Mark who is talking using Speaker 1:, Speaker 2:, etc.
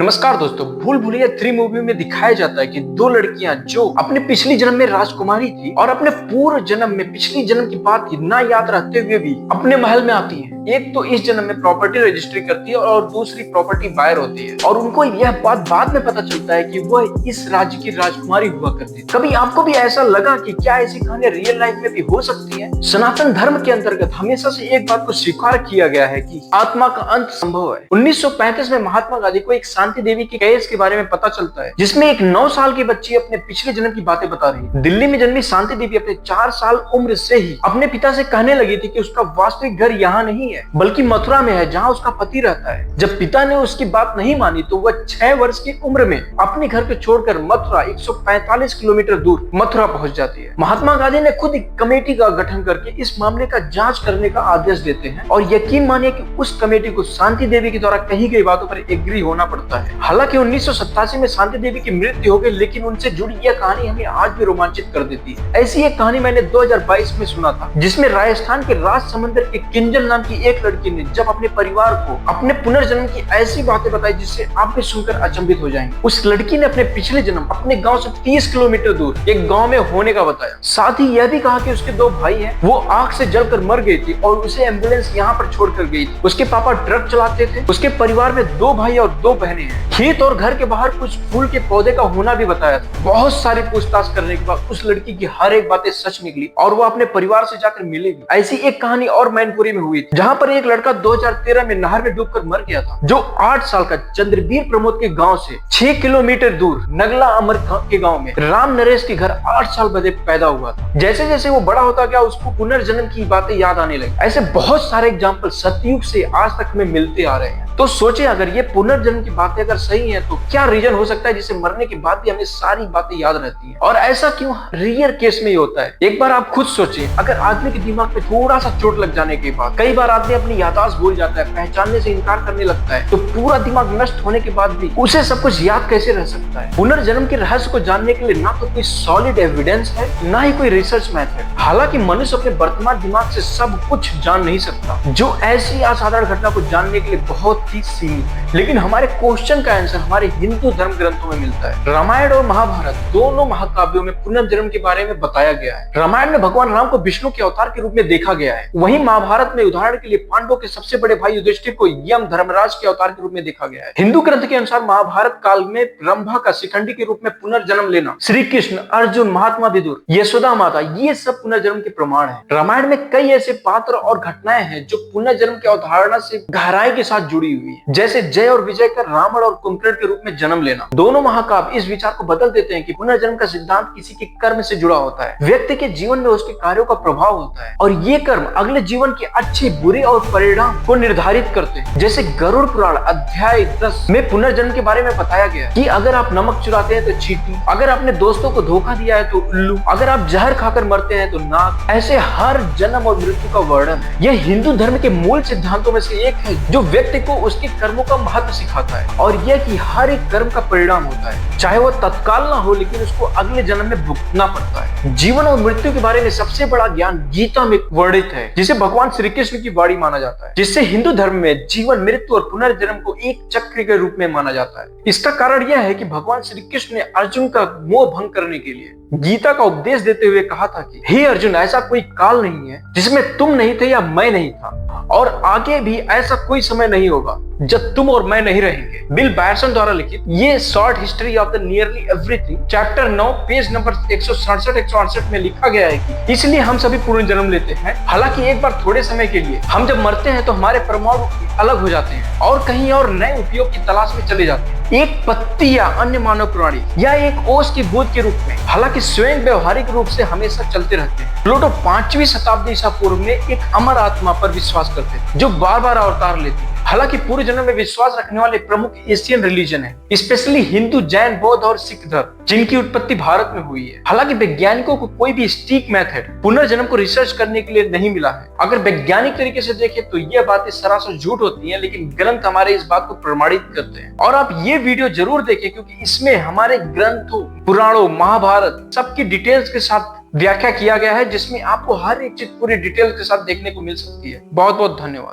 Speaker 1: नमस्कार दोस्तों, भूल भुलैया 3 मूवी में दिखाया जाता है कि दो लड़कियां जो अपने पिछली जन्म में राजकुमारी थी और अपने पूर्व जन्म में पिछली जन्म की बात ना याद रखते हुए भी अपने महल में आती हैं। एक तो इस जन्म में प्रॉपर्टी रजिस्ट्री करती है और दूसरी प्रॉपर्टी बायर होती है और उनको यह बात बाद में पता चलता है कि वह इस राज्य की राजकुमारी हुआ करती थी। कभी आपको भी ऐसा लगा कि क्या ऐसी कहानियां रियल लाइफ में भी हो सकती हैं? सनातन धर्म के अंतर्गत हमेशा से एक बात को स्वीकार किया गया है कि आत्मा का अंत संभव है। 1935 में महात्मा गांधी को एक शांति देवी के केस के बारे में पता चलता है, जिसमें एक 9 साल की बच्ची अपने पिछले जन्म की बातें बता रही है। दिल्ली में जन्मी शांति देवी अपने 4 साल उम्र से ही अपने पिता से कहने लगी थी कि उसका वास्तविक घर यहाँ नहीं है बल्कि मथुरा में है, जहाँ उसका पति रहता है। जब पिता ने उसकी बात नहीं मानी तो वह 6 वर्ष की उम्र में अपने घर को छोड़कर मथुरा 145 किलोमीटर दूर मथुरा पहुंच जाती है। महात्मा गांधी ने खुद एक कमेटी का गठन करके इस मामले का जांच करने का आदेश देते हैं और यकीन मानिए कि उस कमेटी को शांति देवी के द्वारा कही गई बातों पर एग्री होना पड़ता है। हालांकि 1987 में शांति देवी की मृत्यु हो गई, लेकिन उनसे जुड़ी यह कहानी हमें आज भी रोमांचित कर देती है। ऐसी एक कहानी मैंने 2022 में सुना था, जिसमें राजस्थान के राजसमंदर के किंजल नाम की एक लड़की ने जब अपने परिवार को अपने पुनर्जन्म की ऐसी बातें बताई जिससे आप भी सुनकर अचंभित हो जाएंगे। उस लड़की ने अपने पिछले जन्म अपने गाँव से 30 किलोमीटर दूर एक गाँव में होने का बताया। साथ ही यह भी कहा कि उसके 2 भाई हैं, वो आग से जलकर मर गई थी और उसे एम्बुलेंस यहाँ पर छोड़कर गई थी। उसके पापा ट्रक चलाते थे। उसके परिवार में 2 भाई और 2 बहनें हैं। खेत और घर के बाहर कुछ फूल के पौधे का होना भी बताया था। बहुत सारी पूछताछ करने के बाद उस लड़की की हर एक बातें सच निकली और वो अपने परिवार से जाकर मिलेगी। ऐसी एक कहानी और मैनपुरी में हुई थी, जहाँ पर एक लड़का 2013 में नहर में डूबकर मर गया था, जो 8 साल का चंद्रवीर प्रमोद के गांव से 6 किलोमीटर दूर नगला अमर के गांव में राम नरेश के घर 8 साल बाद पैदा हुआ था। जैसे जैसे वो बड़ा होता गया उसको पुनर्जन्म की बातें याद आने लगी। ऐसे बहुत सारे एग्जाम्पल सतयुग से आज तक में मिलते आ रहे हैं। तो सोचे, अगर ये पुनर्जन्म की बातें अगर सही है तो क्या रीजन हो सकता है जिसे मरने के बाद भी हमें सारी बातें याद रहती हैं? और ऐसा क्यों रियल केस में ही होता है? एक बार आप खुद सोचें, अगर आदमी के दिमाग पे थोड़ा सा चोट लग जाने के बाद कई बार आदमी अपनी याददाश्त भूल जाता है, पहचानने से इनकार करने लगता है, तो पूरा दिमाग नष्ट होने के बाद भी उसे सब कुछ याद कैसे रह सकता है? पुनर्जन्म के रहस्य को जानने के लिए ना तो कोई सॉलिड एविडेंस है, ना ही कोई रिसर्च मेथड। हालांकि मनुष्य अपने वर्तमान दिमाग से सब कुछ जान नहीं सकता, जो ऐसी असाधारण घटना को जानने के लिए बहुत ही सीमित है। लेकिन हमारे क्वेश्चन का आंसर हमारे हिंदू धर्म ग्रंथों में मिलता है। रामायण और महाभारत दोनों महाकाव्यों में पुनर्जन्म के बारे में बताया गया है। रामायण में भगवान राम को विष्णु के अवतार के रूप में देखा गया है, वहीं महाभारत में उदाहरण के लिए पांडवों के सबसे बड़े भाई युधिष्ठिर को यम धर्मराज के अवतार के रूप में देखा गया है। हिंदू ग्रंथ के अनुसार महाभारत काल में रंभा का शिखंडी के रूप में पुनर्जन्म लेना, श्री कृष्ण, अर्जुन, महात्मा विदुर, यशोदा माता, ये सब पुनर्जन्म के प्रमाण है। रामायण में कई ऐसे पात्र और घटनाएं हैं जो पुनर्जन्म की अवधारणा से गहराई के साथ जुड़ी हुई है, जैसे जय और विजय का रावण और कुंभकर्ण के रूप में जन्म लेना। दोनों महाकाव्य इस विचार को बदल देते हैं कि पुनर्जन्म का सिद्धांत किसी के कर्म से जुड़ा होता है। व्यक्ति के जीवन में उसके कार्यों का प्रभाव होता है और ये कर्म अगले जीवन के अच्छे, बुरे और परिणाम को निर्धारित करते हैं। जैसे गरुड़ पुराण अध्याय 10 में पुनर्जन्म के बारे में बताया गया है कि अगर आप नमक चुराते हैं तो चींटी, अगर आपने दोस्तों को धोखा दिया है तो उल्लू, अगर आप जहर खाकर मरते हैं तो नाग। ऐसे हर जन्म और मृत्यु का वर्णन है। यह हिंदू धर्म के मूल सिद्धांतों में से एक है, जो व्यक्ति को उसके कर्मों का महत्व सिखाता है और यह कि हर एक कर्म का परिणाम होता है, चाहे वह तत्काल ना हो, लेकिन उसको अगले जन्म में भुगतना पड़ता है। जीवन और मृत्यु के बारे में सबसे बड़ा ज्ञान गीता में वर्णित है, जिसे भगवान श्री कृष्ण की वाणी माना जाता है, जिससे हिंदू धर्म में जीवन, मृत्यु और पुनर्जन्म को एक चक्र के रूप में माना जाता है। इसका कारण यह है कि भगवान श्री कृष्ण ने अर्जुन का मोह भंग करने के लिए गीता का उपदेश देते हुए कहा था कि हे अर्जुन, ऐसा कोई काल नहीं है जिसमें तुम नहीं थे या मैं नहीं था, और आगे भी ऐसा कोई समय नहीं होगा जब तुम और मैं नहीं रहेंगे। बिल बैरसन द्वारा लिखित ये short history of the nearly everything, chapter 9, page number 167-168 में लिखा गया है कि इसलिए हम सभी पुनर्जन्म लेते हैं। हालांकि एक बार थोड़े समय के लिए हम जब मरते हैं तो हमारे परमाणु अलग हो जाते हैं और कहीं और नए उपयोग की तलाश में चले जाते हैं, एक पत्ती या अन्य मानव प्राणी या एक ओस की बूंद के रूप में। हालांकि स्वयं व्यवहारिक रूप से हमेशा चलते रहते हैं। प्लूटो 5वीं शताब्दी ईसा पूर्व में एक अमर आत्मा पर विश्वास करते थे, जो बार बार अवतार लेती है। हालांकि पूर्व जन्म में विश्वास रखने वाले प्रमुख एशियन रिलीजन है, स्पेशली हिंदू, जैन, बौद्ध और सिख धर्म, जिनकी उत्पत्ति भारत में हुई है। हालांकि वैज्ञानिकों को कोई भी स्टिक मेथड पुनर्जन्म को रिसर्च करने के लिए नहीं मिला है। अगर वैज्ञानिक तरीके से देखें तो ये बातें सरासर झूठ होती हैं, लेकिन ग्रंथ हमारे इस बात को प्रमाणित करते हैं। और आप ये वीडियो जरूर देखें, क्योंकि इसमें हमारे ग्रंथों, पुराणों, महाभारत सबकी डिटेल्स के साथ व्याख्या किया गया है, जिसमें आपको हर एक चीज पूरी डिटेल के साथ देखने को मिल सकती है। बहुत बहुत धन्यवाद।